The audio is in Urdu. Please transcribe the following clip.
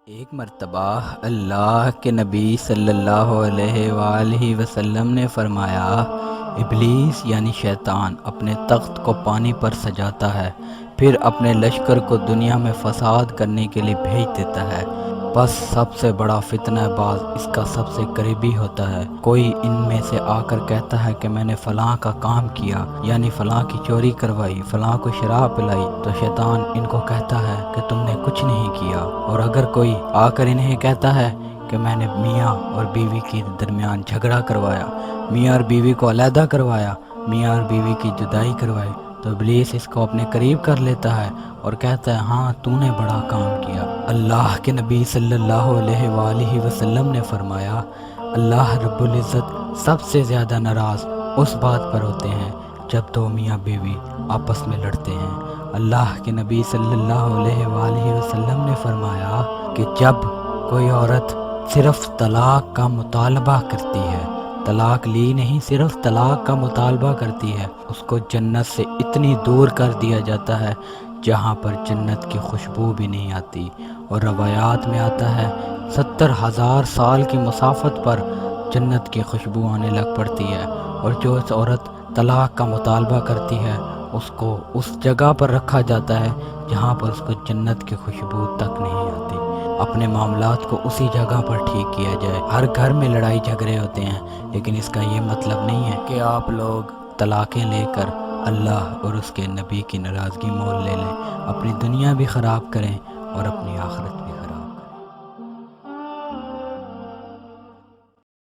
ایک مرتبہ اللہ کے نبی صلی اللہ علیہ وآلہ وسلم نے فرمایا، ابلیس یعنی شیطان اپنے تخت کو پانی پر سجاتا ہے، پھر اپنے لشکر کو دنیا میں فساد کرنے کے لیے بھیج دیتا ہے۔ بس سب سے بڑا فتنہ باز اس کا سب سے قریبی ہوتا ہے۔ کوئی ان میں سے آ کر کہتا ہے کہ میں نے فلاں کا کام کیا، یعنی فلاں کی چوری کروائی، فلاں کو شراب پلائی، تو شیطان ان کو کہتا ہے کہ تم نے کچھ نہیں کیا۔ اور اگر کوئی آ کر انہیں کہتا ہے کہ میں نے میاں اور بیوی کے درمیان جھگڑا کروایا، میاں اور بیوی کو علیحدہ کروایا، میاں اور بیوی کی جدائی کروائی، تو ابلیس اس کو اپنے قریب کر لیتا ہے اور کہتا ہے ہاں تو نے بڑا کام کیا۔ اللہ کے نبی صلی اللہ علیہ وآلہ وسلم نے فرمایا، اللہ رب العزت سب سے زیادہ ناراض اس بات پر ہوتے ہیں جب دو میاں بیوی آپس میں لڑتے ہیں۔ اللہ کے نبی صلی اللہ علیہ وآلہ وسلم نے فرمایا کہ جب کوئی عورت صرف طلاق کا مطالبہ کرتی ہے، طلاق لی نہیں، صرف طلاق کا مطالبہ کرتی ہے، اس کو جنت سے اتنی دور کر دیا جاتا ہے جہاں پر جنت کی خوشبو بھی نہیں آتی۔ اور روایات میں آتا ہے 70,000 سال کی مسافت پر جنت کی خوشبو آنے لگ پڑتی ہے، اور جو اس عورت طلاق کا مطالبہ کرتی ہے اس کو اس جگہ پر رکھا جاتا ہے جہاں پر اس کو جنت کی خوشبو تک نہیں آتی۔ اپنے معاملات کو اسی جگہ پر ٹھیک کیا جائے۔ ہر گھر میں لڑائی جھگڑے ہوتے ہیں، لیکن اس کا یہ مطلب نہیں ہے کہ آپ لوگ طلاقیں لے کر اللہ اور اس کے نبی کی ناراضگی مول لے لیں، اپنی دنیا بھی خراب کریں اور اپنی آخرت